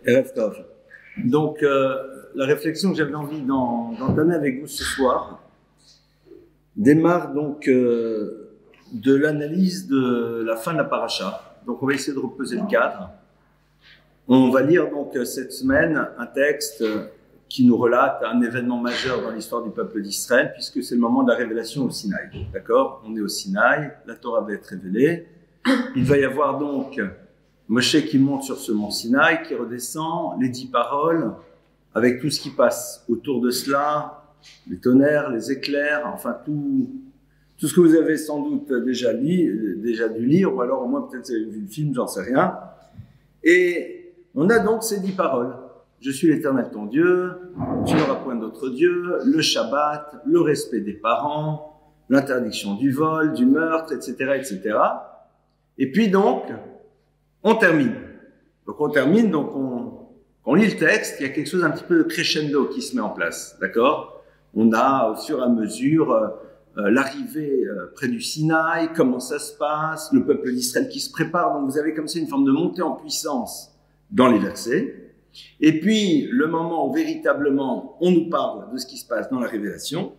Erev Tov. Donc, la réflexion que j'avais envie d'entamer avec vous ce soir démarre donc de l'analyse de la fin de la paracha. Donc, on va essayer de reposer le cadre. On va lire donc cette semaine un texte qui nous relate un événement majeur dans l'histoire du peuple d'Israël, puisque c'est le moment de la révélation au Sinaï. D'accord? On est au Sinaï, la Torah va être révélée. Il va y avoir donc Moshe qui monte sur ce mont Sinaï, qui redescend, les 10 paroles, avec tout ce qui passe autour de cela, les tonnerres, les éclairs, enfin tout ce que vous avez sans doute déjà dû lire, ou alors au moins peut-être vu le film, j'en sais rien. Et on a donc ces 10 paroles. Je suis l'Éternel ton Dieu, tu n'auras point d'autre Dieu, le Shabbat, le respect des parents, l'interdiction du vol, du meurtre, etc., etc. Et puis donc, on termine. Donc on lit le texte, il y a quelque chose un petit peu de crescendo qui se met en place, d'accord? On a au fur et à mesure l'arrivée près du Sinaï, comment ça se passe, le peuple d'Israël qui se prépare, donc vous avez comme ça une forme de montée en puissance dans les versets. Et puis le moment où véritablement on nous parle de ce qui se passe dans la révélation,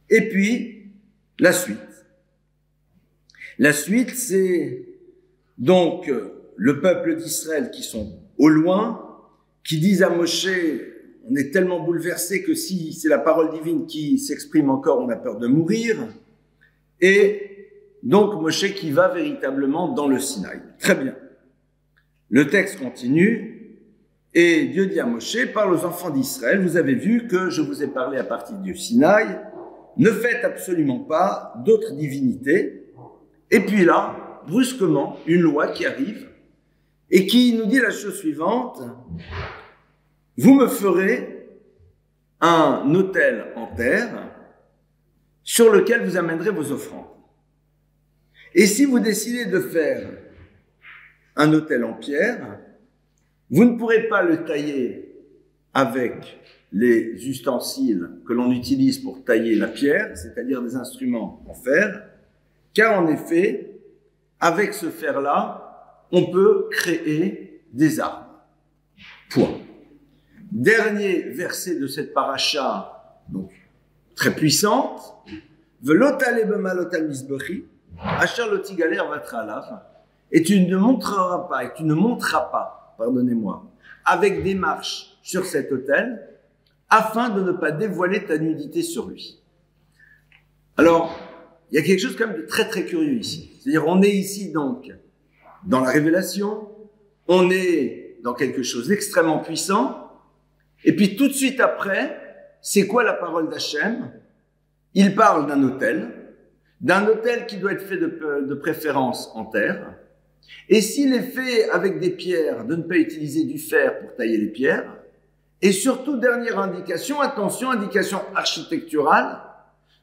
et puis la suite. La suite, c'est donc le peuple d'Israël qui sont au loin, qui disent à Moshe, on est tellement bouleversé que si c'est la parole divine qui s'exprime encore, on a peur de mourir. Et donc Moshe qui va véritablement dans le Sinaï. Très bien. Le texte continue, et Dieu dit à Moshe, parle aux enfants d'Israël, vous avez vu que je vous ai parlé à partir du Sinaï, ne faites absolument pas d'autres divinités. Et puis là, brusquement, une loi qui arrive, et qui nous dit la chose suivante, vous me ferez un autel en terre sur lequel vous amènerez vos offrandes. Et si vous décidez de faire un autel en pierre, vous ne pourrez pas le tailler avec les ustensiles que l'on utilise pour tailler la pierre, c'est-à-dire des instruments en fer, car en effet, avec ce fer-là, on peut créer des armes. Point. Dernier verset de cette paracha, donc très puissante, Velotale b'malotal mizbechi, asher lo tigaler vatra alav, et tu ne montreras pas, pardonnez-moi, avec des marches sur cet autel, afin de ne pas dévoiler ta nudité sur lui. Alors, il y a quelque chose quand même de très très curieux ici. C'est-à-dire, on est ici donc dans la révélation, on est dans quelque chose d'extrêmement puissant, et puis tout de suite après, c'est quoi la parole d'Hachem? Il parle d'un autel qui doit être fait de préférence en terre, et s'il est fait avec des pierres, de ne pas utiliser du fer pour tailler les pierres, et surtout, dernière indication, attention, indication architecturale,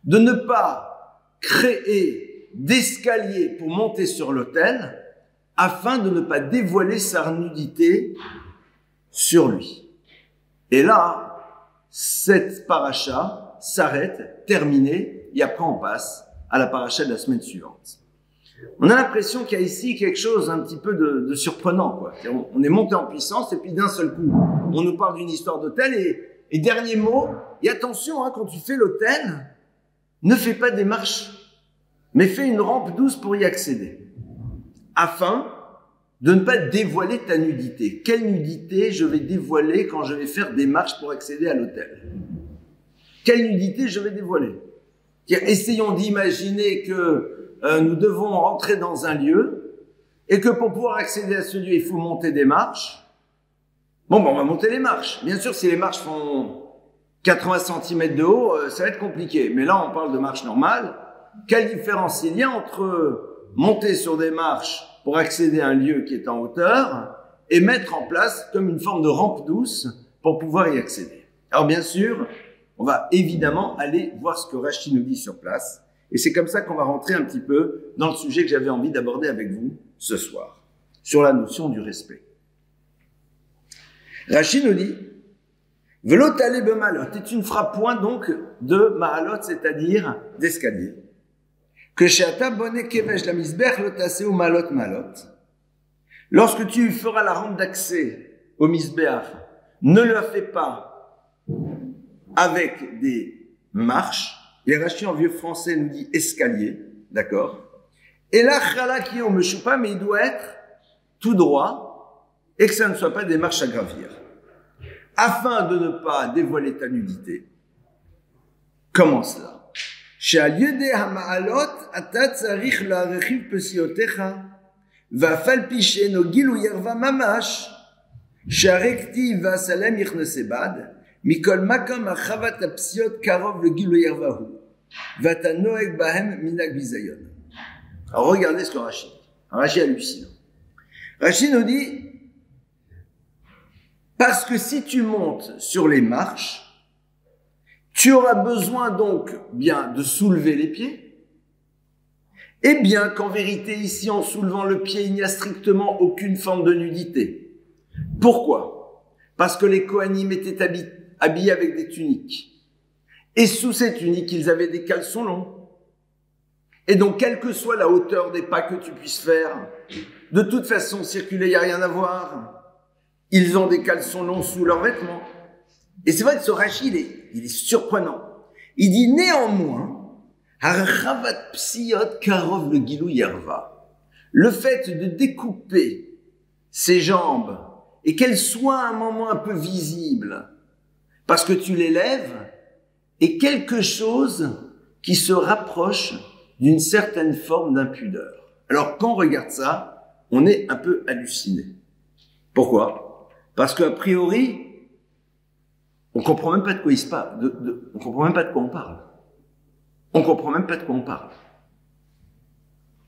de ne pas créer d'escalier pour monter sur l'autel, afin de ne pas dévoiler sa nudité sur lui. Et là, cette paracha s'arrête, terminée, et après on passe à la paracha de la semaine suivante. On a l'impression qu'il y a ici quelque chose un petit peu de surprenant, quoi. On est monté en puissance, et puis d'un seul coup, on nous parle d'une histoire d'autel, et dernier mot, et attention, hein, quand tu fais l'autel, ne fais pas des marches, mais fais une rampe douce pour y accéder, afin de ne pas dévoiler ta nudité. Quelle nudité je vais dévoiler quand je vais faire des marches pour accéder à l'autel? Quelle nudité je vais dévoiler? Essayons d'imaginer que nous devons rentrer dans un lieu et que pour pouvoir accéder à ce lieu, il faut monter des marches. Bon, on va monter les marches. Bien sûr, si les marches font 80 cm de haut, ça va être compliqué. Mais là, on parle de marches normales. Quelle différence il y a entre monter sur des marches pour accéder à un lieu qui est en hauteur et mettre en place comme une forme de rampe douce pour pouvoir y accéder? Alors bien sûr, on va évidemment aller voir ce que Rashi nous dit sur place. Et c'est comme ça qu'on va rentrer un petit peu dans le sujet que j'avais envie d'aborder avec vous ce soir, sur la notion du respect. Rashi nous dit, Velo tale bemalot, et tu ne feras point donc de mahalot, c'est-à-dire d'escalier. Que sheata bonne kevesh la misbech lo taseu malot malot. Lorsque tu feras la rampe d'accès au misbéach, ne le fais pas avec des marches. Et Rashi en vieux français nous dit escalier, d'accord? Et là, chalaki on me choupe pas, mais il doit être tout droit et que ça ne soit pas des marches à gravir. Afin de ne pas dévoiler ta nudité. Comment cela? שעל ידי המעלות אתה צריך להרחיב פסיעותיך, ואף על פי שאינו גילוי ערווה ממש, שהרי כתיב והסלם יכנסי בד, מכל מקום הרחבת הפסיעות קרוב לגילוי ערווה הוא, ואתה נוהג בהם מנהג ביזיון. Alors regardez ce que Rashi dit. Rashi hallucinant. Rashi nous dit, parce que si tu montes sur les marches, tu auras besoin donc bien de soulever les pieds, et bien qu'en vérité ici en soulevant le pied il n'y a strictement aucune forme de nudité. Pourquoi? Parce que les Kohanim étaient habillés avec des tuniques, et sous ces tuniques ils avaient des caleçons longs, et donc quelle que soit la hauteur des pas que tu puisses faire, de toute façon circuler il n'y a rien à voir, ils ont des caleçons longs sous leurs vêtements. Et c'est vrai que ce Rashi, il est surprenant. Il dit néanmoins, Harchavat psiot karov le gilou yerva. Le fait de découper ses jambes et qu'elles soient à un moment un peu visibles, parce que tu les lèves, est quelque chose qui se rapproche d'une certaine forme d'impudeur. Alors quand on regarde ça, on est un peu halluciné. Pourquoi? Parce qu'a priori, on comprend même pas de quoi il se parle. On comprend même pas de quoi on parle. On comprend même pas de quoi on parle.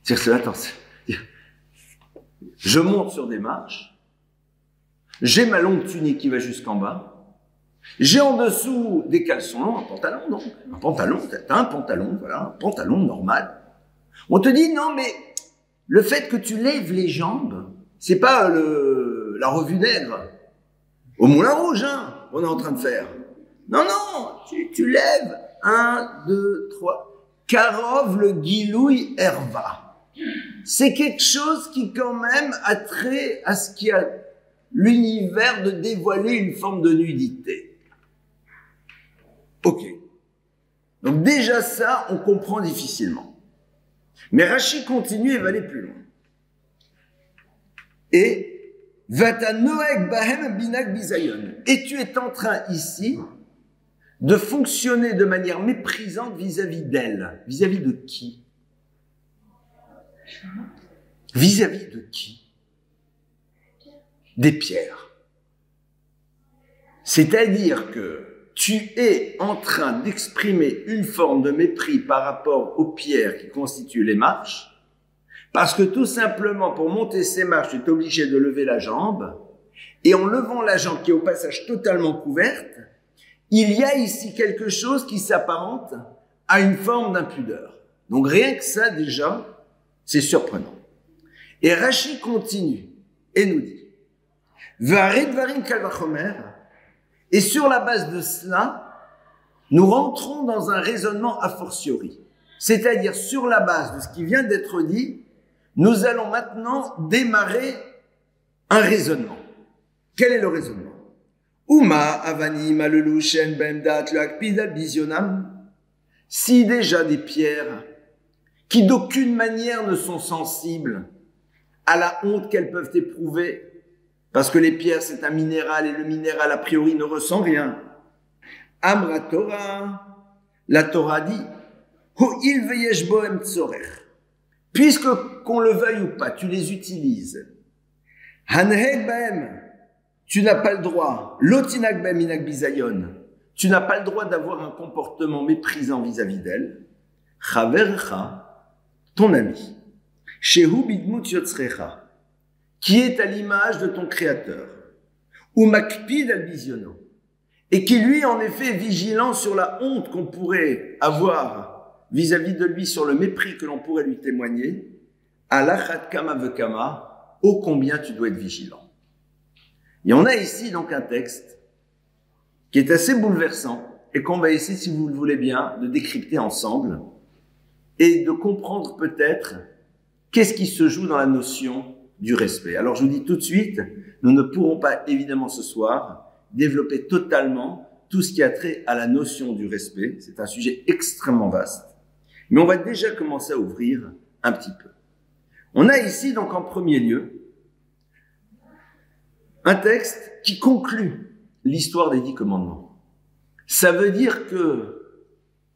C'est-à-dire, attends, je monte sur des marches, j'ai ma longue tunique qui va jusqu'en bas, j'ai en dessous des caleçons longs, un pantalon, donc. Un pantalon, t'as un pantalon, voilà, un pantalon normal. On te dit, non, mais le fait que tu lèves les jambes, c'est pas la revue nègre. Au Moulin Rouge, hein, on est en train de faire. Non, non, tu lèves 1, 2, 3. Karov le Gilouï Herva. C'est quelque chose qui quand même a trait à ce qui a l'univers de dévoiler une forme de nudité. Ok. Donc déjà ça, on comprend difficilement. Mais Rashi continue et va aller plus loin. Et et tu es en train ici de fonctionner de manière méprisante vis-à-vis d'elle. Vis-à-vis de qui? Vis-à-vis de qui? Des pierres. C'est-à-dire que tu es en train d'exprimer une forme de mépris par rapport aux pierres qui constituent les marches, parce que tout simplement, pour monter ces marches, tu es obligé de lever la jambe, et en levant la jambe qui est au passage totalement couverte, il y a ici quelque chose qui s'apparente à une forme d'impudeur. Donc rien que ça, déjà, c'est surprenant. Et Rashi continue et nous dit, et sur la base de cela, nous rentrons dans un raisonnement a fortiori. C'est-à-dire, sur la base de ce qui vient d'être dit, nous allons maintenant démarrer un raisonnement. Quel est le raisonnement? Uma avanim alelushen bemdat leakpid al bisionam. Si déjà des pierres qui d'aucune manière ne sont sensibles à la honte qu'elles peuvent éprouver, parce que les pierres c'est un minéral et le minéral a priori ne ressent rien. Amra Torah, la Torah dit, Hu il veyesh bohem tsorech. Puisque qu'on le veuille ou pas, tu les utilises. Hanheg bahem, tu n'as pas le droit. Lotinag bahem inak bizayon, tu n'as pas le droit d'avoir un comportement méprisant vis-à-vis d'elle. Chavercha, ton ami. Shehu bidmut yotzrecha, qui est à l'image de ton créateur. Ou makpid al biziono, et qui lui en effet est vigilant sur la honte qu'on pourrait avoir vis-à-vis de lui, sur le mépris que l'on pourrait lui témoigner, alachat kama vekama, ô combien tu dois être vigilant. Et on a ici donc un texte qui est assez bouleversant et qu'on va essayer, si vous le voulez bien, de décrypter ensemble et de comprendre peut-être qu'est-ce qui se joue dans la notion du respect. Alors je vous dis tout de suite, nous ne pourrons pas évidemment ce soir développer totalement tout ce qui a trait à la notion du respect. C'est un sujet extrêmement vaste. Mais on va déjà commencer à ouvrir un petit peu. On a ici donc en premier lieu un texte qui conclut l'histoire des 10 commandements. Ça veut dire que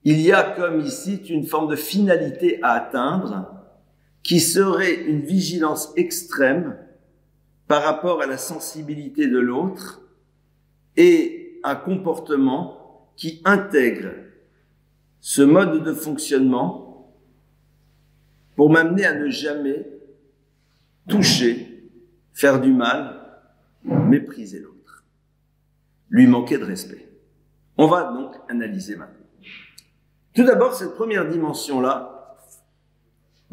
il y a comme ici une forme de finalité à atteindre qui serait une vigilance extrême par rapport à la sensibilité de l'autre et un comportement qui intègre ce mode de fonctionnement pour m'amener à ne jamais toucher, faire du mal, mépriser l'autre, lui manquer de respect. On va donc analyser maintenant. Tout d'abord, cette première dimension-là,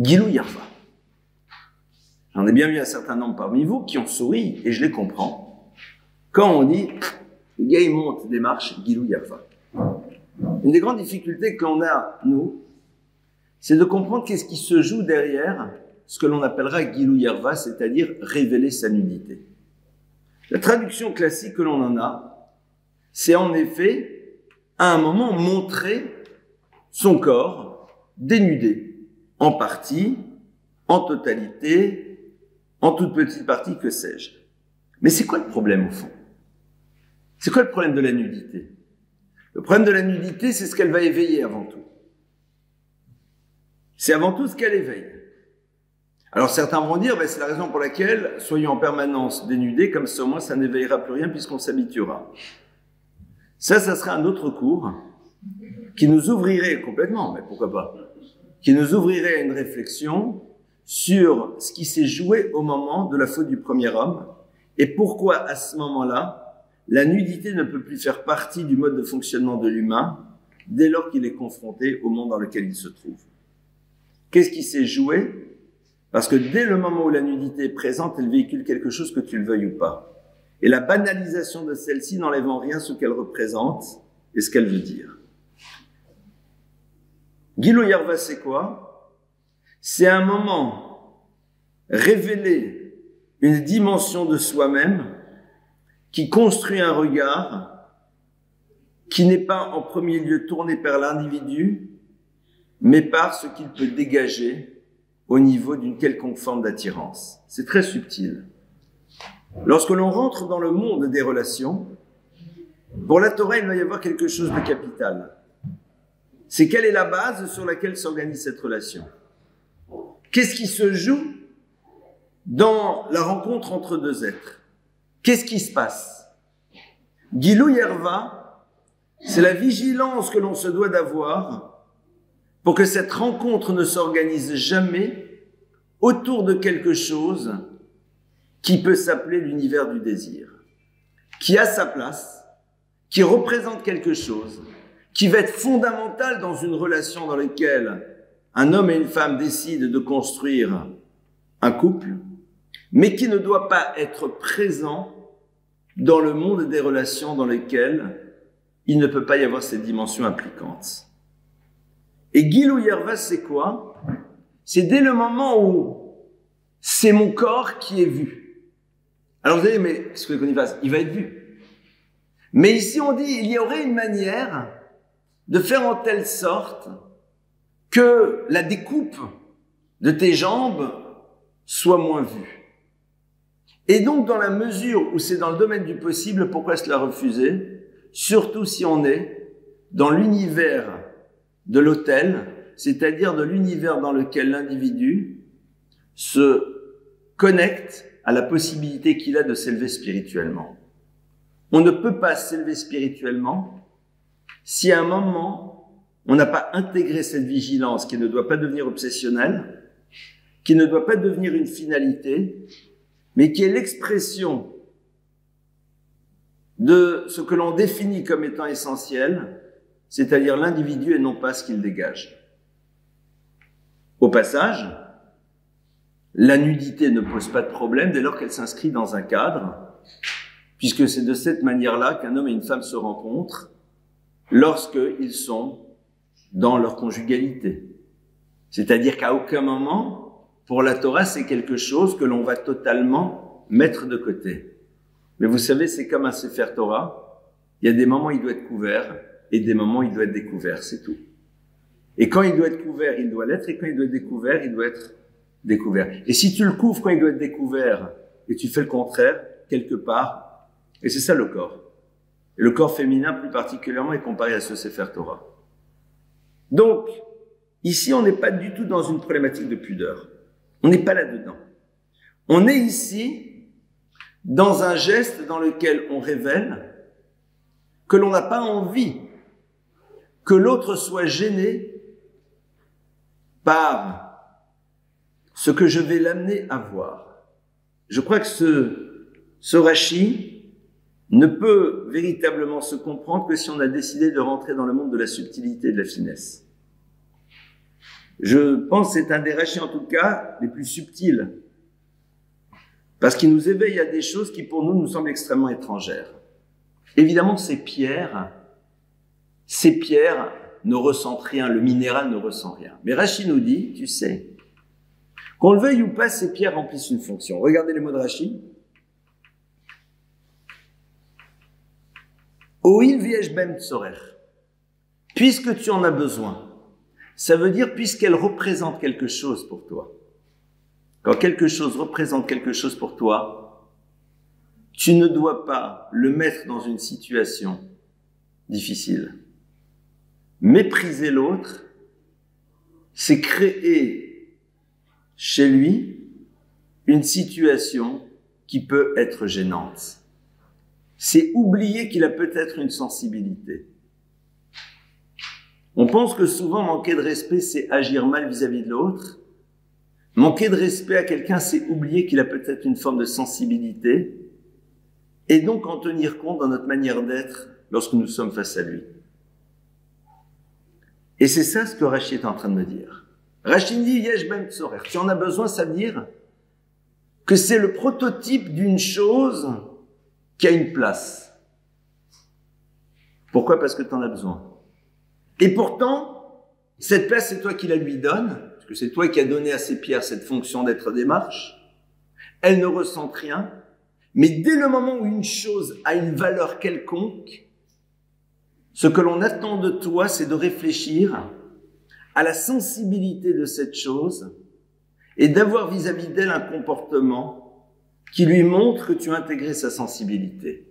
Gilou Yarva. J'en ai bien vu un certain nombre parmi vous qui ont souri, et je les comprends, quand on dit « le gars il monte des marches, Gilou Yarva ». Une des grandes difficultés que l'on a, nous, c'est de comprendre qu'est-ce qui se joue derrière ce que l'on appellera Gilou Yarva, c'est-à-dire révéler sa nudité. La traduction classique que l'on en a, c'est en effet, à un moment, montrer son corps dénudé, en partie, en totalité, en toute petite partie, que sais-je. Mais c'est quoi le problème au fond? C'est quoi le problème de la nudité? Le problème de la nudité, c'est ce qu'elle va éveiller avant tout. C'est avant tout ce qu'elle éveille. Alors certains vont dire, c'est la raison pour laquelle soyons en permanence dénudés, comme ça au moins ça n'éveillera plus rien puisqu'on s'habituera. Ça serait un autre cours qui nous ouvrirait complètement, mais pourquoi pas, qui nous ouvrirait à une réflexion sur ce qui s'est joué au moment de la faute du premier homme et pourquoi à ce moment-là, la nudité ne peut plus faire partie du mode de fonctionnement de l'humain dès lors qu'il est confronté au monde dans lequel il se trouve. Qu'est-ce qui s'est joué? Parce que dès le moment où la nudité est présente, elle véhicule quelque chose que tu le veuilles ou pas. Et la banalisation de celle-ci n'enlève en rien ce qu'elle représente et ce qu'elle veut dire. Gilou Yarva, c'est quoi? C'est un moment révéler une dimension de soi-même qui construit un regard qui n'est pas en premier lieu tourné vers l'individu, mais par ce qu'il peut dégager au niveau d'une quelconque forme d'attirance. C'est très subtil. Lorsque l'on rentre dans le monde des relations, pour la Torah, il va y avoir quelque chose de capital. C'est quelle est la base sur laquelle s'organise cette relation? Qu'est-ce qui se joue dans la rencontre entre deux êtres? Qu'est-ce qui se passe? Gilou Yarva, c'est la vigilance que l'on se doit d'avoir pour que cette rencontre ne s'organise jamais autour de quelque chose qui peut s'appeler l'univers du désir, qui a sa place, qui représente quelque chose, qui va être fondamental dans une relation dans laquelle un homme et une femme décident de construire un couple, mais qui ne doit pas être présent dans le monde des relations dans lesquelles il ne peut pas y avoir cette dimension impliquante. Et Gilou Yarva, c'est quoi? C'est dès le moment où c'est mon corps qui est vu. Alors vous allez, mais qu'est-ce que qu'on y fasse? Il va être vu. Mais ici on dit, il y aurait une manière de faire en telle sorte que la découpe de tes jambes soit moins vue. Et donc, dans la mesure où c'est dans le domaine du possible, pourquoi se la refuser? Surtout si on est dans l'univers de l'autel, c'est-à-dire de l'univers dans lequel l'individu se connecte à la possibilité qu'il a de s'élever spirituellement. On ne peut pas s'élever spirituellement si à un moment, on n'a pas intégré cette vigilance qui ne doit pas devenir obsessionnelle, qui ne doit pas devenir une finalité, mais qui est l'expression de ce que l'on définit comme étant essentiel, c'est-à-dire l'individu et non pas ce qu'il dégage. Au passage, la nudité ne pose pas de problème dès lors qu'elle s'inscrit dans un cadre, puisque c'est de cette manière-là qu'un homme et une femme se rencontrent lorsqu'ils sont dans leur conjugalité. C'est-à-dire qu'à aucun moment, pour la Torah, c'est quelque chose que l'on va totalement mettre de côté. Mais vous savez, c'est comme un Sefer Torah. Il y a des moments où il doit être couvert et des moments où il doit être découvert, c'est tout. Et quand il doit être couvert, il doit l'être, et quand il doit être découvert, il doit être découvert. Et si tu le couvres quand il doit être découvert et tu fais le contraire, quelque part, et c'est ça le corps. Et le corps féminin plus particulièrement est comparé à ce Sefer Torah. Donc, ici, on n'est pas du tout dans une problématique de pudeur. On n'est pas là-dedans. On est ici dans un geste dans lequel on révèle que l'on n'a pas envie que l'autre soit gêné par ce que je vais l'amener à voir. Je crois que ce Rashi ne peut véritablement se comprendre que si on a décidé de rentrer dans le monde de la subtilité et de la finesse. Je pense que c'est un des Rashis, en tout cas, les plus subtils, parce qu'il nous éveille à des choses qui, pour nous, nous semblent extrêmement étrangères. Évidemment, ces pierres ne ressentent rien, le minéral ne ressent rien. Mais Rashi nous dit, tu sais, qu'on le veuille ou pas, ces pierres remplissent une fonction. Regardez les mots de Rashi. Oil viej ben tzorer. Puisque tu en as besoin. Ça veut dire puisqu'elle représente quelque chose pour toi. Quand quelque chose représente quelque chose pour toi, tu ne dois pas le mettre dans une situation difficile. Mépriser l'autre, c'est créer chez lui une situation qui peut être gênante. C'est oublier qu'il a peut-être une sensibilité. On pense que souvent manquer de respect, c'est agir mal vis-à-vis de l'autre. Manquer de respect à quelqu'un, c'est oublier qu'il a peut-être une forme de sensibilité et donc en tenir compte dans notre manière d'être lorsque nous sommes face à lui. Et c'est ça ce que Rashi est en train de me dire. Rashi dit, yesh ben tzorer. Si on a besoin, ça veut dire que c'est le prototype d'une chose qui a une place. Pourquoi? Parce que tu en as besoin. Et pourtant, cette place, c'est toi qui la lui donnes, parce que c'est toi qui as donné à ces pierres cette fonction d'être démarche. Elles ne ressentent rien, mais dès le moment où une chose a une valeur quelconque, ce que l'on attend de toi, c'est de réfléchir à la sensibilité de cette chose et d'avoir vis-à-vis d'elle un comportement qui lui montre que tu as intégré sa sensibilité.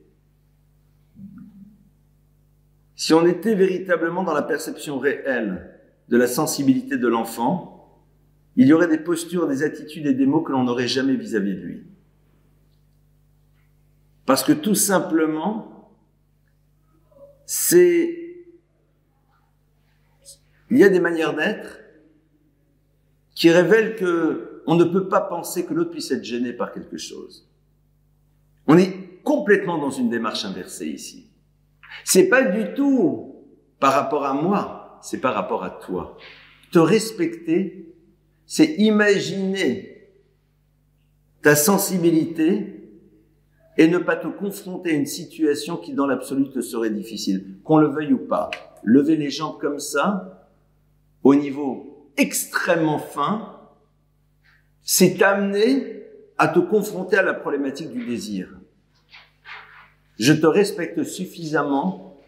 Si on était véritablement dans la perception réelle de la sensibilité de l'enfant, il y aurait des postures, des attitudes et des mots que l'on n'aurait jamais vis-à-vis de lui. Parce que tout simplement, il y a des manières d'être qui révèlent que on ne peut pas penser que l'autre puisse être gêné par quelque chose. On est complètement dans une démarche inversée ici. C'est pas du tout par rapport à moi, c'est par rapport à toi. Te respecter, c'est imaginer ta sensibilité et ne pas te confronter à une situation qui dans l'absolu te serait difficile, qu'on le veuille ou pas. Lever les jambes comme ça, au niveau extrêmement fin, c'est t'amener à te confronter à la problématique du désir. Je te respecte suffisamment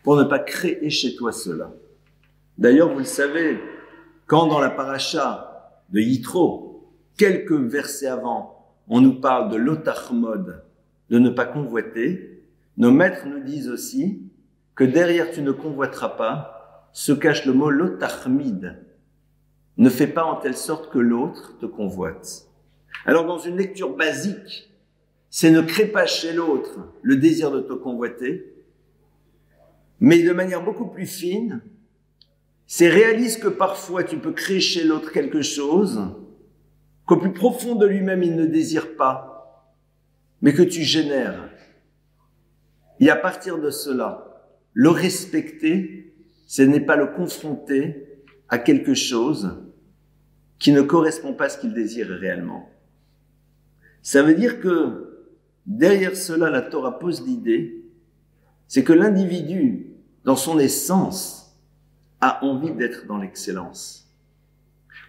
pour ne pas créer chez toi cela. D'ailleurs, vous le savez, quand dans la paracha de Yitro, quelques versets avant, on nous parle de l'otachmod, de ne pas convoiter, nos maîtres nous disent aussi que derrière tu ne convoiteras pas se cache le mot l'otachmid. Ne fais pas en telle sorte que l'autre te convoite. Alors dans une lecture basique, c'est ne crée pas chez l'autre le désir de te convoiter, mais de manière beaucoup plus fine, c'est réalise que parfois tu peux créer chez l'autre quelque chose qu'au plus profond de lui-même il ne désire pas, mais que tu génères. Et à partir de cela, le respecter, ce n'est pas le confronter à quelque chose qui ne correspond pas à ce qu'il désire réellement. Ça veut dire que derrière cela, la Torah pose l'idée, c'est que l'individu, dans son essence, a envie d'être dans l'excellence.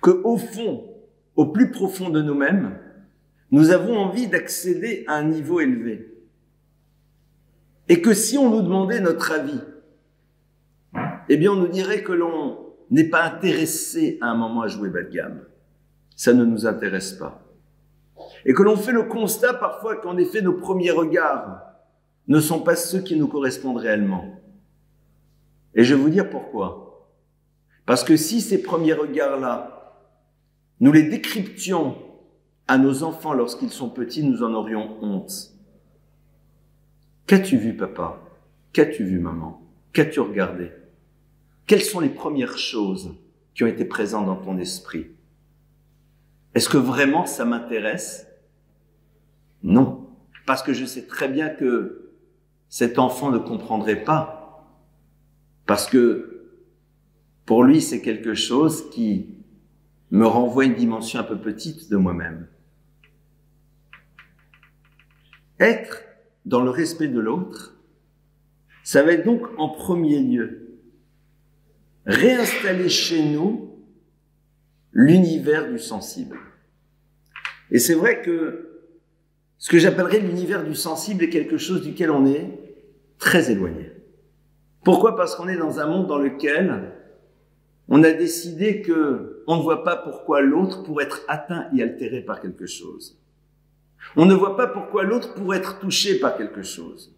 Que au fond, au plus profond de nous-mêmes, nous avons envie d'accéder à un niveau élevé. Et que si on nous demandait notre avis, eh bien on nous dirait que l'on n'est pas intéressé à un moment à jouer bas de gamme. Ça ne nous intéresse pas. Et que l'on fait le constat parfois qu'en effet nos premiers regards ne sont pas ceux qui nous correspondent réellement. Et je vais vous dire pourquoi. Parce que si ces premiers regards-là, nous les décryptions à nos enfants lorsqu'ils sont petits, nous en aurions honte. Qu'as-tu vu, papa? Qu'as-tu vu, maman? Qu'as-tu regardé? Quelles sont les premières choses qui ont été présentes dans ton esprit? Est-ce que vraiment ça m'intéresse? Non, parce que je sais très bien que cet enfant ne comprendrait pas, parce que pour lui c'est quelque chose qui me renvoie à une dimension un peu petite de moi-même. Être dans le respect de l'autre, ça va être donc en premier lieu réinstaller chez nous l'univers du sensible. Et c'est vrai que ce que j'appellerais l'univers du sensible est quelque chose duquel on est très éloigné. Pourquoi? Parce qu'on est dans un monde dans lequel on a décidé que on ne voit pas pourquoi l'autre pourrait être atteint et altéré par quelque chose. On ne voit pas pourquoi l'autre pourrait être touché par quelque chose.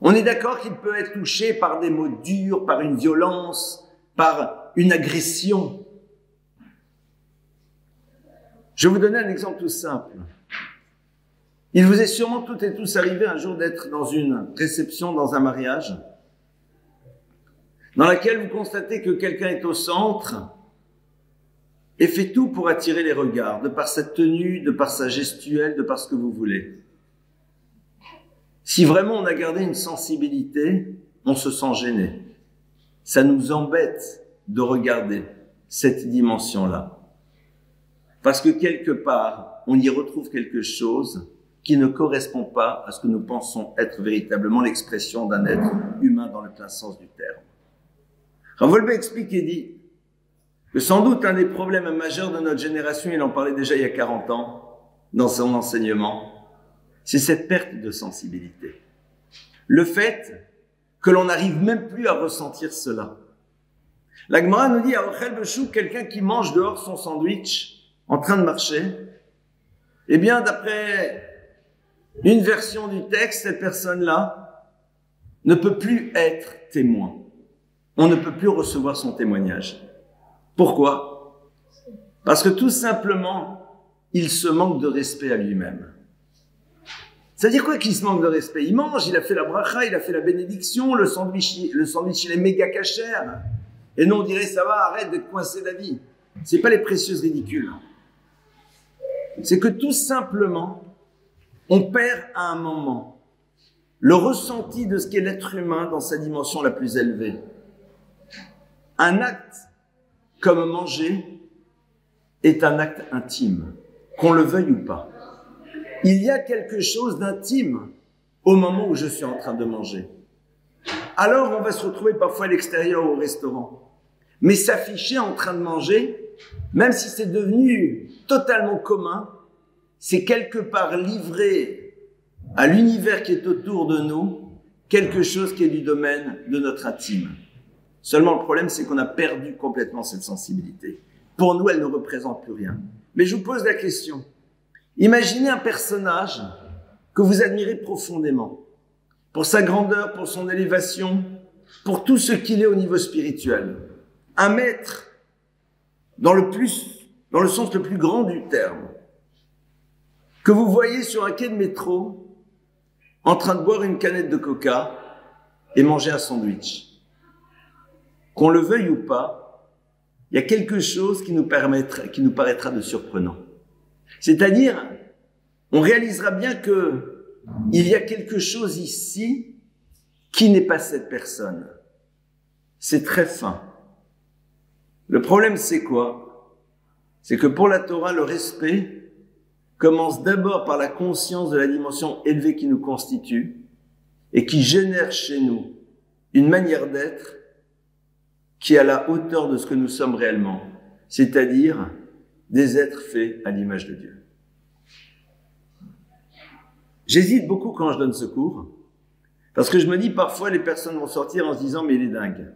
On est d'accord qu'il peut être touché par des mots durs, par une violence, par une agression. Je vais vous donner un exemple tout simple. Il vous est sûrement toutes et tous arrivé un jour d'être dans une réception, dans un mariage, dans laquelle vous constatez que quelqu'un est au centre et fait tout pour attirer les regards, de par sa tenue, de par sa gestuelle, de par ce que vous voulez. Si vraiment on a gardé une sensibilité, on se sent gêné. Ça nous embête de regarder cette dimension-là. Parce que quelque part, on y retrouve quelque chose qui ne correspond pas à ce que nous pensons être véritablement l'expression d'un être humain dans le plein sens du terme. Rav Wolbe explique et dit que sans doute un des problèmes majeurs de notre génération, il en parlait déjà il y a 40 ans dans son enseignement, c'est cette perte de sensibilité. Le fait que l'on n'arrive même plus à ressentir cela. La Gemara nous dit à Ochel Beshuk, quelqu'un qui mange dehors son sandwich en train de marcher, eh bien d'après une version du texte, cette personne-là ne peut plus être témoin. On ne peut plus recevoir son témoignage. Pourquoi? Parce que tout simplement, il se manque de respect à lui-même. C'est-à-dire quoi qu'il se manque de respect? Il mange, il a fait la bracha, il a fait la bénédiction, le sandwich il est méga cachère. Et nous on dirait, ça va, arrête d'être coincé David. C'est pas les précieuses ridicules. C'est que tout simplement, on perd à un moment le ressenti de ce qu'est l'être humain dans sa dimension la plus élevée. Un acte comme manger est un acte intime, qu'on le veuille ou pas. Il y a quelque chose d'intime au moment où je suis en train de manger. Alors on va se retrouver parfois à l'extérieur ou au restaurant. Mais s'afficher en train de manger, même si c'est devenu totalement commun, c'est quelque part livrer à l'univers qui est autour de nous quelque chose qui est du domaine de notre intime. Seulement le problème, c'est qu'on a perdu complètement cette sensibilité. Pour nous, elle ne représente plus rien. Mais je vous pose la question. Imaginez un personnage que vous admirez profondément, pour sa grandeur, pour son élévation, pour tout ce qu'il est au niveau spirituel. Un maître, dans le sens le plus grand du terme, que vous voyez sur un quai de métro, en train de boire une canette de coca et manger un sandwich. Qu'on le veuille ou pas, il y a quelque chose qui nous paraîtra de surprenant. C'est-à-dire, on réalisera bien que il y a quelque chose ici qui n'est pas cette personne. C'est très fin. Le problème, c'est quoi? C'est que pour la Torah, le respect commence d'abord par la conscience de la dimension élevée qui nous constitue et qui génère chez nous une manière d'être qui est à la hauteur de ce que nous sommes réellement, c'est-à-dire des êtres faits à l'image de Dieu. J'hésite beaucoup quand je donne ce cours, parce que je me dis parfois les personnes vont sortir en se disant mais il est dingue,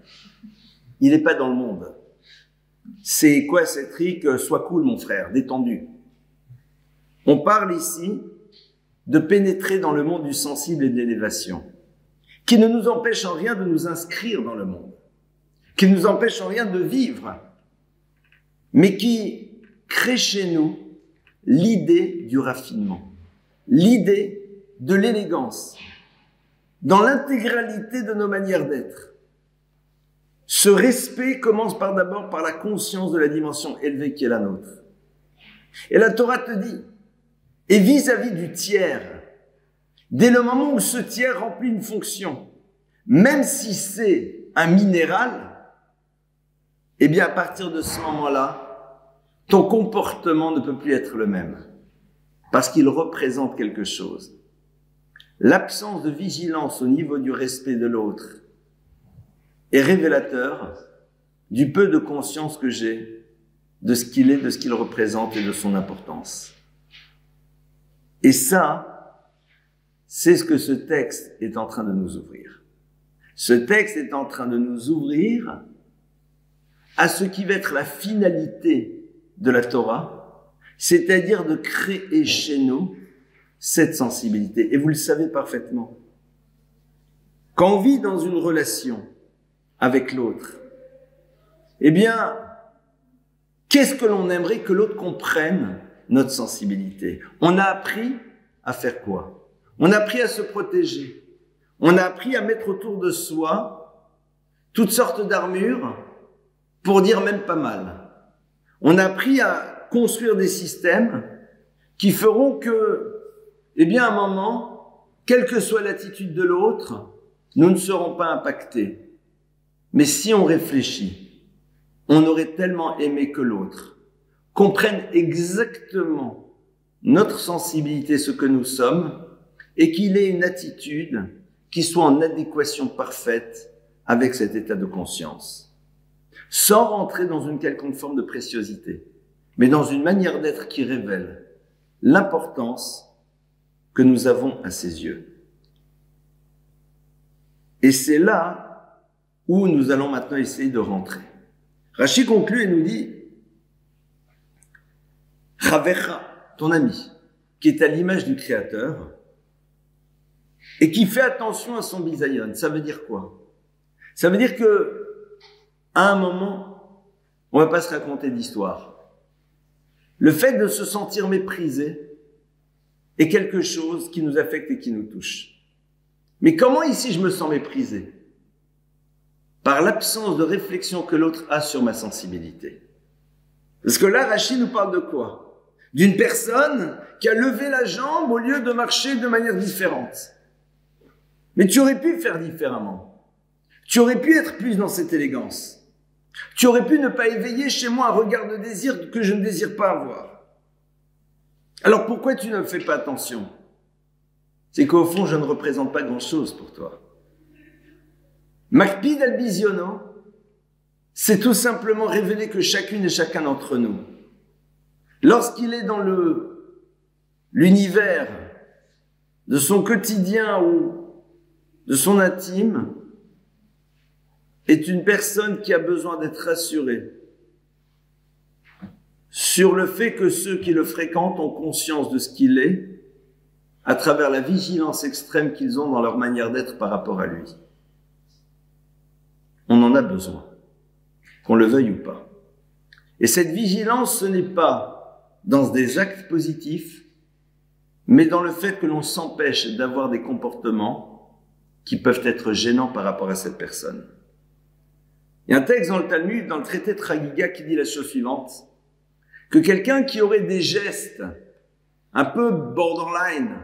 il n'est pas dans le monde. C'est quoi cette trick? Sois cool mon frère, détendu. On parle ici de pénétrer dans le monde du sensible et de l'élévation, qui ne nous empêche en rien de nous inscrire dans le monde, qui ne nous empêche en rien de vivre, mais qui crée chez nous l'idée du raffinement, l'idée de l'élégance, dans l'intégralité de nos manières d'être. Ce respect commence d'abord par la conscience de la dimension élevée qui est la nôtre. Et la Torah te dit, et vis-à-vis du tiers, dès le moment où ce tiers remplit une fonction, même si c'est un minéral, eh bien à partir de ce moment-là, ton comportement ne peut plus être le même, parce qu'il représente quelque chose. L'absence de vigilance au niveau du respect de l'autre est révélateur du peu de conscience que j'ai de ce qu'il est, de ce qu'il représente et de son importance. Et ça, c'est ce que ce texte est en train de nous ouvrir. Ce texte est en train de nous ouvrir à ce qui va être la finalité de la Torah, c'est-à-dire de créer chez nous cette sensibilité. Et vous le savez parfaitement. Quand on vit dans une relation avec l'autre, eh bien, qu'est-ce que l'on aimerait que l'autre comprenne? Notre sensibilité. On a appris à faire quoi? On a appris à se protéger. On a appris à mettre autour de soi toutes sortes d'armures pour dire même pas mal. On a appris à construire des systèmes qui feront que, eh bien, à un moment, quelle que soit l'attitude de l'autre, nous ne serons pas impactés. Mais si on réfléchit, on aurait tellement aimé que l'autre comprenne exactement notre sensibilité, ce que nous sommes, et qu'il ait une attitude qui soit en adéquation parfaite avec cet état de conscience, sans rentrer dans une quelconque forme de préciosité, mais dans une manière d'être qui révèle l'importance que nous avons à ses yeux. Et c'est là où nous allons maintenant essayer de rentrer. Rashi conclut et nous dit « Chavecha » ton ami, qui est à l'image du Créateur, et qui fait attention à son bisayon. Ça veut dire quoi? Ça veut dire que, à un moment, on va pas se raconter d'histoire. Le fait de se sentir méprisé est quelque chose qui nous affecte et qui nous touche. Mais comment ici je me sens méprisé? Par l'absence de réflexion que l'autre a sur ma sensibilité. Parce que là, Rashi nous parle de quoi? D'une personne qui a levé la jambe au lieu de marcher de manière différente. Mais tu aurais pu faire différemment. Tu aurais pu être plus dans cette élégance. Tu aurais pu ne pas éveiller chez moi un regard de désir que je ne désire pas avoir. Alors pourquoi tu ne fais pas attention? C'est qu'au fond, je ne représente pas grand-chose pour toi. Makpid al-Biziono, c'est tout simplement révéler que chacune et chacun d'entre nous, lorsqu'il est dans l'univers de son quotidien ou de son intime, est une personne qui a besoin d'être rassurée sur le fait que ceux qui le fréquentent ont conscience de ce qu'il est à travers la vigilance extrême qu'ils ont dans leur manière d'être par rapport à lui. On en a besoin, qu'on le veuille ou pas. Et cette vigilance, ce n'est pas dans des actes positifs, mais dans le fait que l'on s'empêche d'avoir des comportements qui peuvent être gênants par rapport à cette personne. Il y a un texte dans le Talmud, dans le traité de Chagiga, qui dit la chose suivante, que quelqu'un qui aurait des gestes un peu borderline,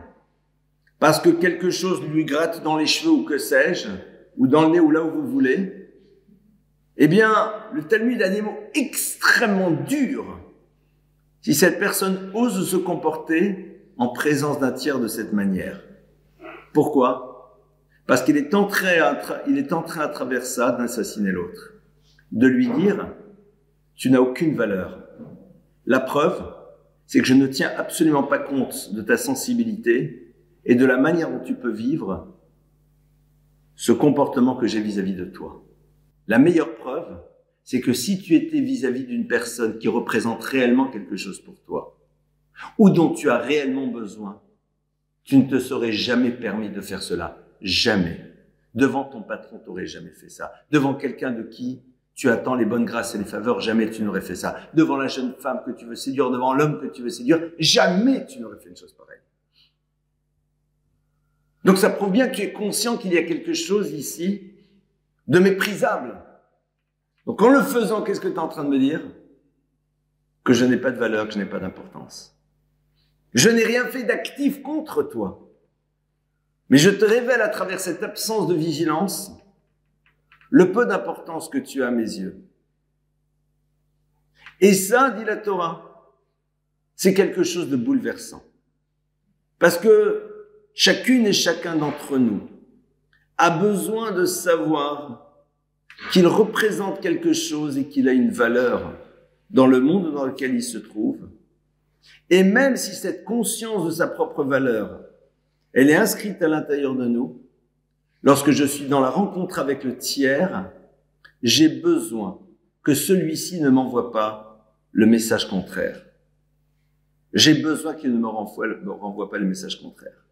parce que quelque chose lui gratte dans les cheveux ou que sais-je, ou dans le nez ou là où vous voulez, eh bien, le Talmud a des mots extrêmement durs si cette personne ose se comporter en présence d'un tiers de cette manière. Pourquoi? Parce qu'il est en train à travers ça d'assassiner l'autre, de lui dire « tu n'as aucune valeur, La preuve, c'est que je ne tiens absolument pas compte de ta sensibilité et de la manière dont tu peux vivre ce comportement que j'ai vis-à-vis de toi. La meilleure preuve, c'est que si tu étais vis-à-vis d'une personne qui représente réellement quelque chose pour toi, ou dont tu as réellement besoin, tu ne te serais jamais permis de faire cela. Jamais. Devant ton patron, tu n'aurais jamais fait ça. Devant quelqu'un de qui tu attends les bonnes grâces et les faveurs, jamais tu n'aurais fait ça. Devant la jeune femme que tu veux séduire, devant l'homme que tu veux séduire, jamais tu n'aurais fait une chose pareille. Donc ça prouve bien que tu es conscient qu'il y a quelque chose ici de méprisable. Donc en le faisant, qu'est-ce que tu es en train de me dire? Que je n'ai pas de valeur, que je n'ai pas d'importance. Je n'ai rien fait d'actif contre toi. Mais je te révèle à travers cette absence de vigilance le peu d'importance que tu as à mes yeux. Et ça, dit la Torah, c'est quelque chose de bouleversant. Parce que chacune et chacun d'entre nous a besoin de savoir qu'il représente quelque chose et qu'il a une valeur dans le monde dans lequel il se trouve. Et même si cette conscience de sa propre valeur, elle est inscrite à l'intérieur de nous, lorsque je suis dans la rencontre avec le tiers, j'ai besoin que celui-ci ne m'envoie pas le message contraire. J'ai besoin qu'il ne me renvoie pas le message contraire.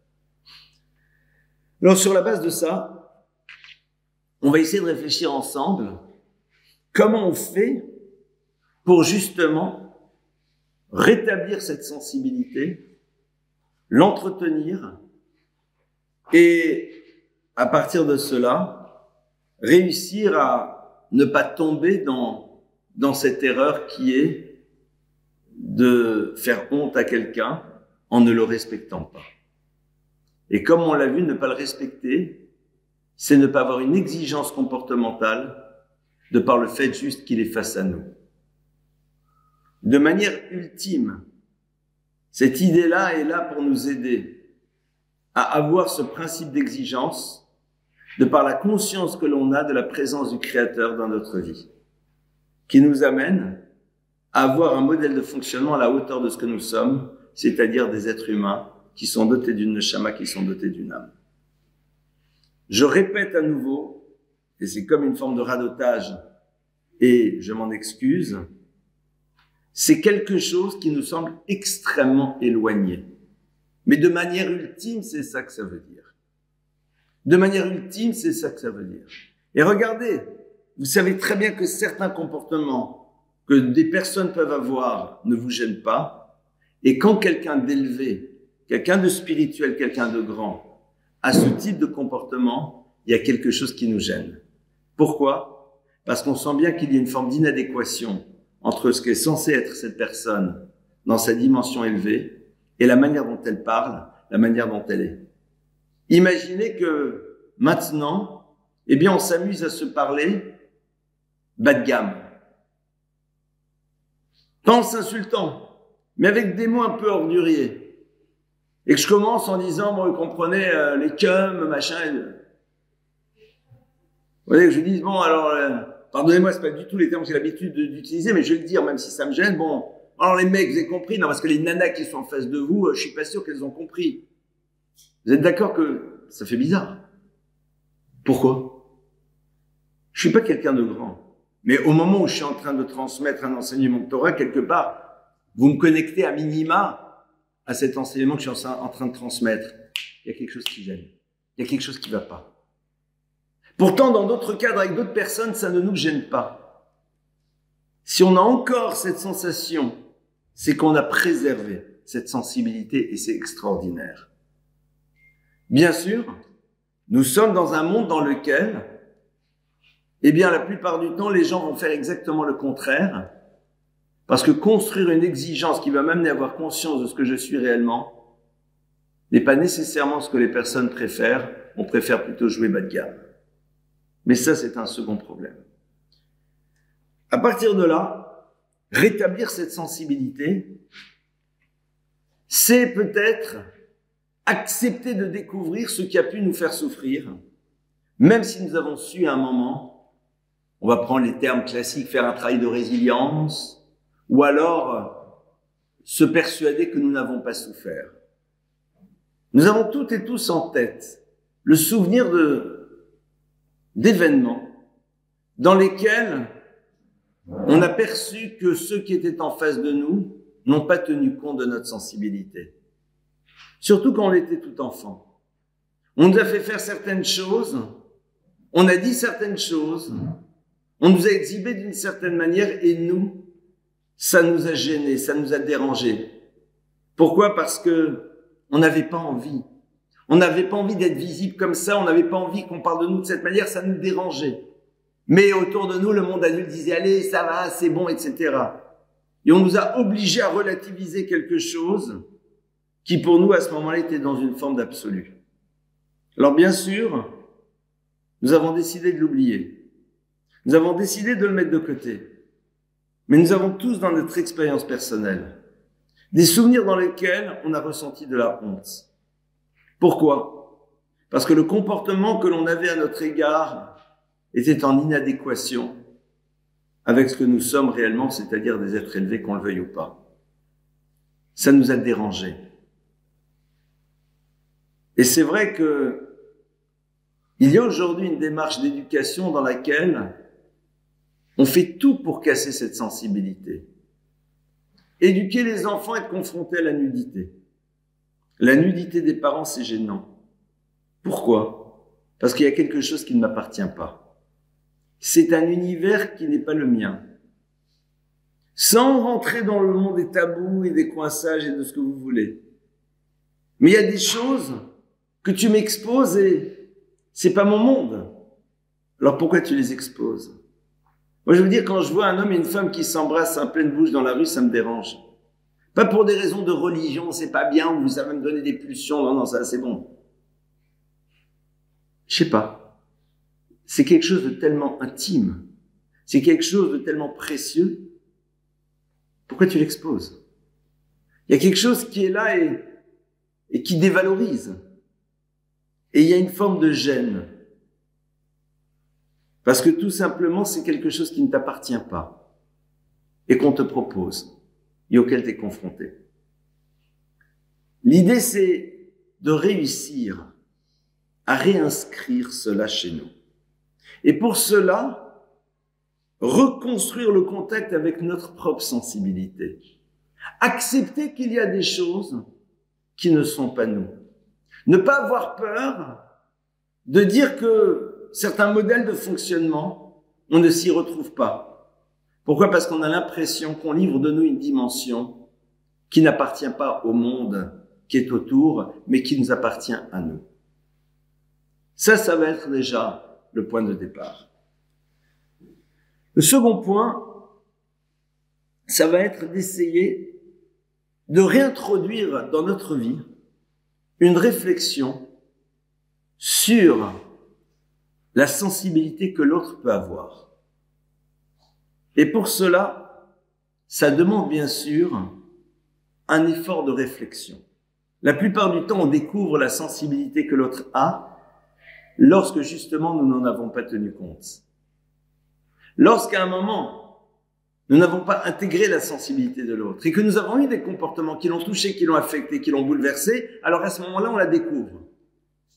Alors, sur la base de ça, on va essayer de réfléchir ensemble comment on fait pour justement rétablir cette sensibilité, l'entretenir et à partir de cela, réussir à ne pas tomber dans cette erreur qui est de faire honte à quelqu'un en ne le respectant pas. Et comme on l'a vu, ne pas le respecter, c'est ne pas avoir une exigence comportementale de par le fait juste qu'il est face à nous. De manière ultime, cette idée-là est là pour nous aider à avoir ce principe d'exigence de par la conscience que l'on a de la présence du Créateur dans notre vie, qui nous amène à avoir un modèle de fonctionnement à la hauteur de ce que nous sommes, c'est-à-dire des êtres humains qui sont dotés d'une neshama, qui sont dotés d'une âme. Je répète à nouveau, et c'est comme une forme de radotage, et je m'en excuse, c'est quelque chose qui nous semble extrêmement éloigné. Mais de manière ultime, c'est ça que ça veut dire. De manière ultime, c'est ça que ça veut dire. Et regardez, vous savez très bien que certains comportements que des personnes peuvent avoir ne vous gênent pas. Et quand quelqu'un d'élevé, quelqu'un de spirituel, quelqu'un de grand, a ce type de comportement, il y a quelque chose qui nous gêne. Pourquoi? Parce qu'on sent bien qu'il y a une forme d'inadéquation entre ce qu'est censé être cette personne dans sa dimension élevée et la manière dont elle parle, la manière dont elle est. Imaginez que maintenant, eh bien, on s'amuse à se parler bas de gamme. Pas en s'insultant, mais avec des mots un peu orduriers. Et que je commence en disant, bon, vous comprenez, les cums, machin. Vous voyez, que je dis, bon, alors, pardonnez-moi, c'est pas du tout les termes que j'ai l'habitude d'utiliser, mais je vais le dire, même si ça me gêne. Bon, alors les mecs, vous avez compris? Non, parce que les nanas qui sont en face de vous, je suis pas sûr qu'elles ont compris. Vous êtes d'accord que ça fait bizarre? Pourquoi? Je suis pas quelqu'un de grand. Mais au moment où je suis en train de transmettre un enseignement de Torah, quelque part, vous me connectez à minima à cet enseignement que je suis en train de transmettre. Il y a quelque chose qui gêne. Il y a quelque chose qui va pas. Pourtant, dans d'autres cadres, avec d'autres personnes, ça ne nous gêne pas. Si on a encore cette sensation, c'est qu'on a préservé cette sensibilité et c'est extraordinaire. Bien sûr, nous sommes dans un monde dans lequel, eh bien, la plupart du temps, les gens vont faire exactement le contraire, parce que construire une exigence qui va m'amener à avoir conscience de ce que je suis réellement n'est pas nécessairement ce que les personnes préfèrent. On préfère plutôt jouer bas de gamme. Mais ça, c'est un second problème. À partir de là, rétablir cette sensibilité, c'est peut-être accepter de découvrir ce qui a pu nous faire souffrir, même si nous avons su à un moment, on va prendre les termes classiques, faire un travail de résilience, ou alors se persuader que nous n'avons pas souffert. Nous avons toutes et tous en tête le souvenir d'événements dans lesquels on a perçu que ceux qui étaient en face de nous n'ont pas tenu compte de notre sensibilité. Surtout quand on était tout enfant. On nous a fait faire certaines choses, on a dit certaines choses, on nous a exhibé d'une certaine manière et nous, ça nous a gênés, ça nous a dérangés. Pourquoi? Parce que on n'avait pas envie. On n'avait pas envie d'être visible comme ça, on n'avait pas envie qu'on parle de nous de cette manière, ça nous dérangeait. Mais autour de nous, le monde adulte disait « Allez, ça va, c'est bon, etc. » Et on nous a obligés à relativiser quelque chose qui pour nous, à ce moment-là, était dans une forme d'absolu. Alors bien sûr, nous avons décidé de l'oublier. Nous avons décidé de le mettre de côté. Mais nous avons tous dans notre expérience personnelle des souvenirs dans lesquels on a ressenti de la honte. Pourquoi? Parce que le comportement que l'on avait à notre égard était en inadéquation avec ce que nous sommes réellement, c'est-à-dire des êtres élevés, qu'on le veuille ou pas. Ça nous a dérangés. Et c'est vrai que il y a aujourd'hui une démarche d'éducation dans laquelle on fait tout pour casser cette sensibilité. Éduquer les enfants, être confrontés à la nudité. La nudité des parents, c'est gênant. Pourquoi? Parce qu'il y a quelque chose qui ne m'appartient pas. C'est un univers qui n'est pas le mien. Sans rentrer dans le monde des tabous et des coinçages et de ce que vous voulez. Mais il y a des choses que tu m'exposes et c'est pas mon monde. Alors pourquoi tu les exposes? Moi, je veux dire, quand je vois un homme et une femme qui s'embrassent en pleine bouche dans la rue, ça me dérange. Pas pour des raisons de religion, c'est pas bien, ou ça va me donner des pulsions, non, ça c'est bon. Je sais pas. C'est quelque chose de tellement intime. C'est quelque chose de tellement précieux. Pourquoi tu l'exposes? Il y a quelque chose qui est là et qui dévalorise. Et il y a une forme de gêne. Parce que tout simplement, c'est quelque chose qui ne t'appartient pas et qu'on te propose et auquel tu es confronté. L'idée, c'est de réussir à réinscrire cela chez nous. Et pour cela, reconstruire le contact avec notre propre sensibilité. Accepter qu'il y a des choses qui ne sont pas nous. Ne pas avoir peur de dire que certains modèles de fonctionnement, on ne s'y retrouve pas. Pourquoi? Parce qu'on a l'impression qu'on livre de nous une dimension qui n'appartient pas au monde qui est autour, mais qui nous appartient à nous. Ça va être déjà le point de départ. Le second point, ça va être d'essayer de réintroduire dans notre vie une réflexion sur la sensibilité que l'autre peut avoir. Et pour cela, ça demande bien sûr un effort de réflexion. La plupart du temps, on découvre la sensibilité que l'autre a lorsque justement nous n'en avons pas tenu compte. Lorsqu'à un moment, nous n'avons pas intégré la sensibilité de l'autre et que nous avons eu des comportements qui l'ont touché, qui l'ont affecté, qui l'ont bouleversé, alors à ce moment-là, on la découvre.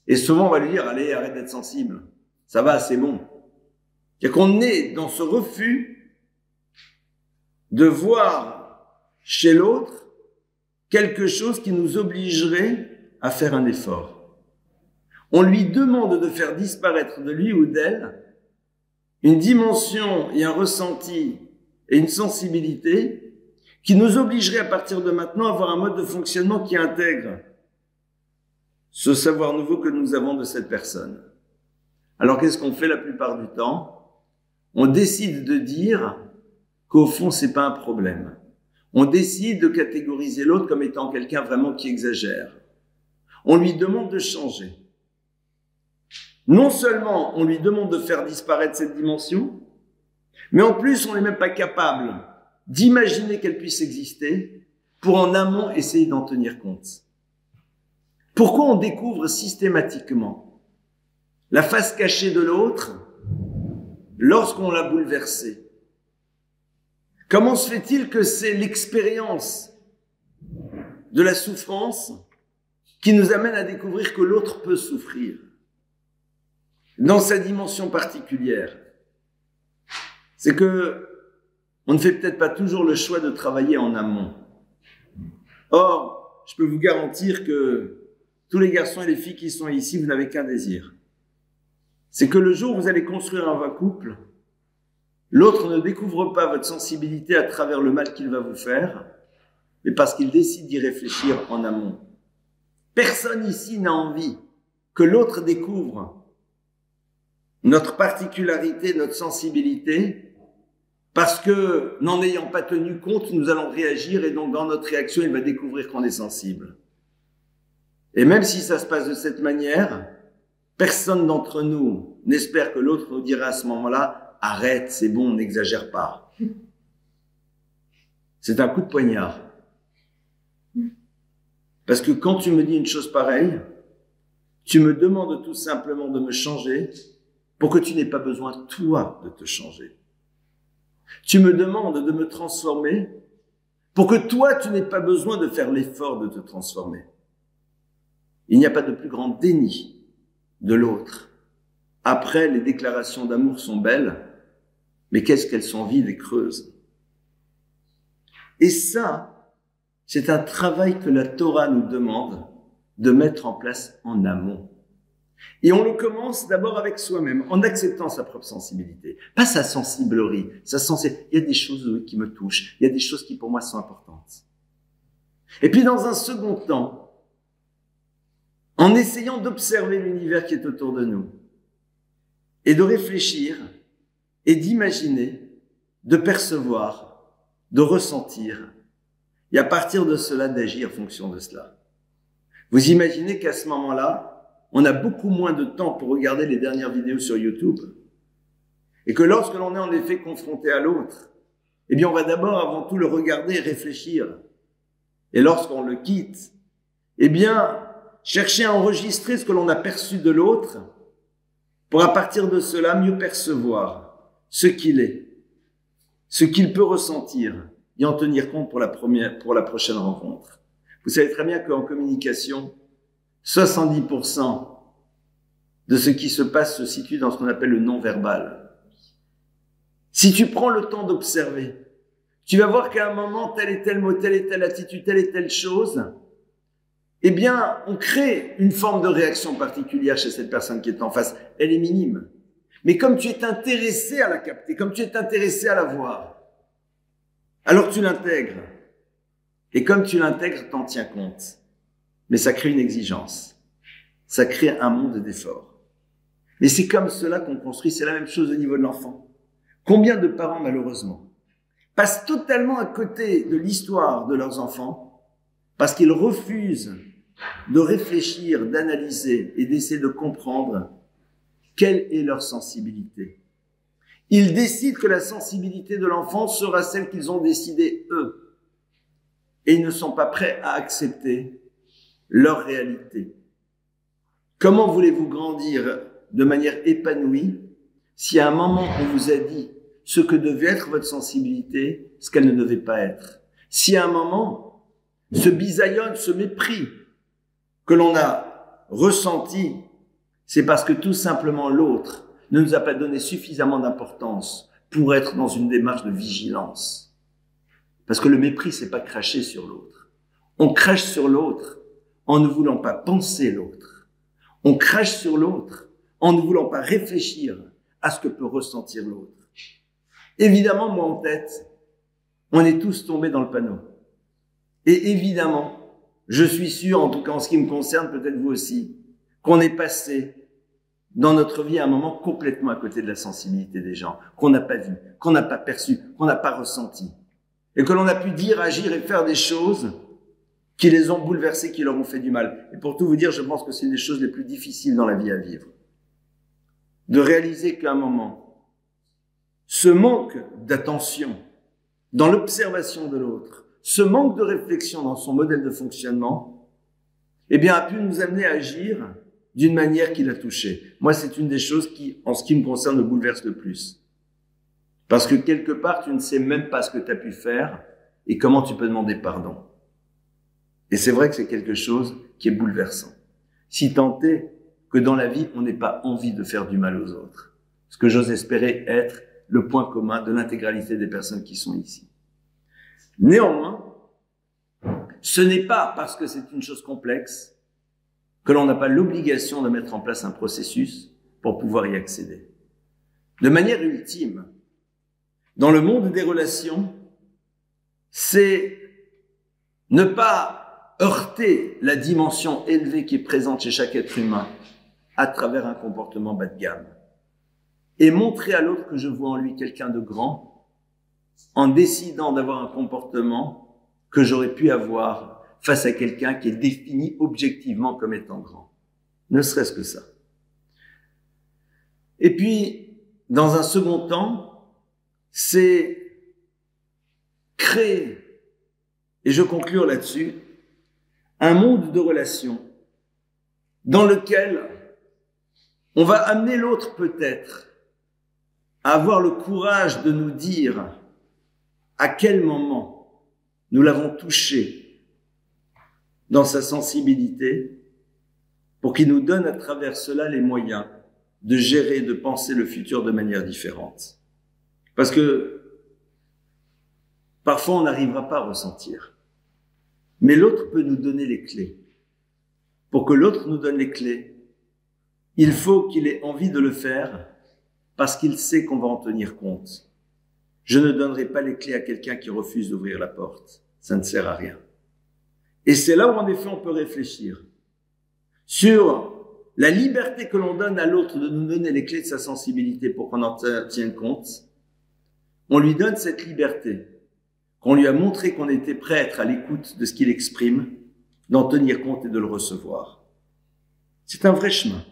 Et souvent, on va lui dire, allez, arrête d'être sensible. Ça va, c'est bon. C'est-à-dire qu'on est dans ce refus de voir chez l'autre quelque chose qui nous obligerait à faire un effort. On lui demande de faire disparaître de lui ou d'elle une dimension et un ressenti et une sensibilité qui nous obligerait à partir de maintenant à avoir un mode de fonctionnement qui intègre ce savoir nouveau que nous avons de cette personne. Alors qu'est-ce qu'on fait la plupart du temps? On décide de dire qu'au fond, c'est pas un problème. On décide de catégoriser l'autre comme étant quelqu'un vraiment qui exagère. On lui demande de changer. Non seulement on lui demande de faire disparaître cette dimension, mais en plus on n'est même pas capable d'imaginer qu'elle puisse exister pour en amont essayer d'en tenir compte. Pourquoi on découvre systématiquement la face cachée de l'autre lorsqu'on l'a bouleversé? Comment se fait-il que c'est l'expérience de la souffrance qui nous amène à découvrir que l'autre peut souffrir dans sa dimension particulière. C'est que on ne fait peut-être pas toujours le choix de travailler en amont. Or, je peux vous garantir que tous les garçons et les filles qui sont ici, vous n'avez qu'un désir. C'est que le jour où vous allez construire un vrai couple, l'autre ne découvre pas votre sensibilité à travers le mal qu'il va vous faire, mais parce qu'il décide d'y réfléchir en amont. Personne ici n'a envie que l'autre découvre notre particularité, notre sensibilité, parce que, n'en ayant pas tenu compte, nous allons réagir et donc dans notre réaction, il va découvrir qu'on est sensible. Et même si ça se passe de cette manière, personne d'entre nous n'espère que l'autre nous dira à ce moment-là « Arrête, c'est bon, on n'exagère pas ». C'est un coup de poignard. Parce que quand tu me dis une chose pareille, tu me demandes tout simplement de me changer pour que tu n'aies pas besoin, toi, de te changer. Tu me demandes de me transformer pour que toi, tu n'aies pas besoin de faire l'effort de te transformer. Il n'y a pas de plus grand déni de l'autre. Après, les déclarations d'amour sont belles, mais qu'est-ce qu'elles sont vides et creuses. Et ça, c'est un travail que la Torah nous demande de mettre en place en amont. Et on le commence d'abord avec soi-même, en acceptant sa propre sensibilité. Pas sa sensiblerie. Il y a des choses qui me touchent, il y a des choses qui pour moi sont importantes. Et puis dans un second temps, en essayant d'observer l'univers qui est autour de nous, et de réfléchir, et d'imaginer, de percevoir, de ressentir, et à partir de cela, d'agir en fonction de cela. Vous imaginez qu'à ce moment-là, on a beaucoup moins de temps pour regarder les dernières vidéos sur YouTube. Et que lorsque l'on est en effet confronté à l'autre, eh bien on va d'abord avant tout le regarder et réfléchir. Et lorsqu'on le quitte, eh bien chercher à enregistrer ce que l'on a perçu de l'autre pour à partir de cela mieux percevoir ce qu'il est, ce qu'il peut ressentir et en tenir compte pour la prochaine rencontre. Vous savez très bien qu'en communication, 70% de ce qui se passe se situe dans ce qu'on appelle le non-verbal. Si tu prends le temps d'observer, tu vas voir qu'à un moment, tel et tel mot, telle et telle attitude, telle et telle chose, eh bien, on crée une forme de réaction particulière chez cette personne qui est en face. Elle est minime. Mais comme tu es intéressé à la capter, comme tu es intéressé à la voir, alors tu l'intègres. Et comme tu l'intègres, t'en tiens compte. Mais ça crée une exigence. Ça crée un monde d'efforts. Mais c'est comme cela qu'on construit. C'est la même chose au niveau de l'enfant. Combien de parents, malheureusement, passent totalement à côté de l'histoire de leurs enfants parce qu'ils refusent de réfléchir, d'analyser et d'essayer de comprendre quelle est leur sensibilité. Ils décident que la sensibilité de l'enfant sera celle qu'ils ont décidée eux. Et ils ne sont pas prêts à accepter leur réalité. Comment voulez-vous grandir de manière épanouie si à un moment on vous a dit ce que devait être votre sensibilité, ce qu'elle ne devait pas être? Si à un moment, ce bisaïon, ce mépris que l'on a ressenti, c'est parce que tout simplement l'autre ne nous a pas donné suffisamment d'importance pour être dans une démarche de vigilance. Parce que le mépris, c'est pas cracher sur l'autre. On crache sur l'autre en ne voulant pas penser l'autre. On crache sur l'autre en ne voulant pas réfléchir à ce que peut ressentir l'autre. Évidemment, moi en tête, on est tous tombés dans le panneau. Et évidemment, je suis sûr, en tout cas en ce qui me concerne, peut-être vous aussi, qu'on est passé dans notre vie à un moment complètement à côté de la sensibilité des gens, qu'on n'a pas vu, qu'on n'a pas perçu, qu'on n'a pas ressenti. Et que l'on a pu dire, agir et faire des choses qui les ont bouleversés, qui leur ont fait du mal. Et pour tout vous dire, je pense que c'est une des choses les plus difficiles dans la vie à vivre. De réaliser qu'à un moment, ce manque d'attention dans l'observation de l'autre, ce manque de réflexion dans son modèle de fonctionnement, eh bien, a pu nous amener à agir d'une manière qui l'a touché. Moi, c'est une des choses qui, en ce qui me concerne, me bouleverse le plus. Parce que quelque part, tu ne sais même pas ce que tu as pu faire et comment tu peux demander pardon. Et c'est vrai que c'est quelque chose qui est bouleversant. Si tant est que dans la vie, on n'ait pas envie de faire du mal aux autres. Ce que j'ose espérer être le point commun de l'intégralité des personnes qui sont ici. Néanmoins, ce n'est pas parce que c'est une chose complexe que l'on n'a pas l'obligation de mettre en place un processus pour pouvoir y accéder. De manière ultime, dans le monde des relations, c'est ne pas heurter la dimension élevée qui est présente chez chaque être humain à travers un comportement bas de gamme et montrer à l'autre que je vois en lui quelqu'un de grand en décidant d'avoir un comportement que j'aurais pu avoir face à quelqu'un qui est défini objectivement comme étant grand. Ne serait-ce que ça. Et puis, dans un second temps, c'est créer, et je conclure là-dessus, un monde de relations dans lequel on va amener l'autre peut-être à avoir le courage de nous dire à quel moment nous l'avons touché dans sa sensibilité pour qu'il nous donne à travers cela les moyens de gérer, de penser le futur de manière différente. Parce que parfois on n'arrivera pas à ressentir, mais l'autre peut nous donner les clés. Pour que l'autre nous donne les clés, il faut qu'il ait envie de le faire parce qu'il sait qu'on va en tenir compte. Je ne donnerai pas les clés à quelqu'un qui refuse d'ouvrir la porte. Ça ne sert à rien. Et c'est là où, en effet, on peut réfléchir sur la liberté que l'on donne à l'autre de nous donner les clés de sa sensibilité pour qu'on en tienne compte. On lui donne cette liberté, qu'on lui a montré qu'on était prêt à être à l'écoute de ce qu'il exprime, d'en tenir compte et de le recevoir. C'est un vrai chemin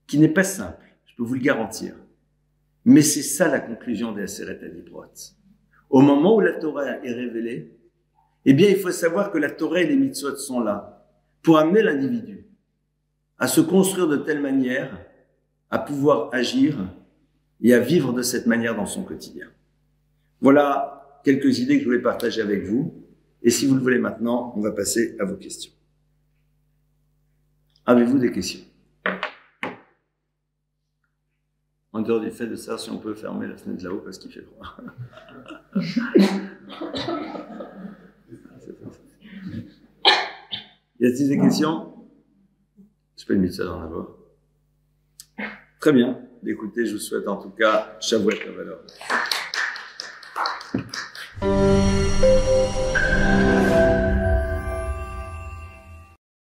qui n'est pas simple, je peux vous le garantir. Mais c'est ça la conclusion des Aseret HaDibrot. Au moment où la Torah est révélée, eh bien, il faut savoir que la Torah et les mitzvot sont là pour amener l'individu à se construire de telle manière, à pouvoir agir et à vivre de cette manière dans son quotidien. Voilà quelques idées que je voulais partager avec vous. Et si vous le voulez maintenant, on va passer à vos questions. Avez-vous des questions? En dehors du fait de savoir si on peut fermer la fenêtre là-haut parce qu'il fait froid. Y a-t-il des questions? C'est pas une mitzvah d'en avoir. Très bien. Écoutez, je vous souhaite en tout cas Shavuot la valeur.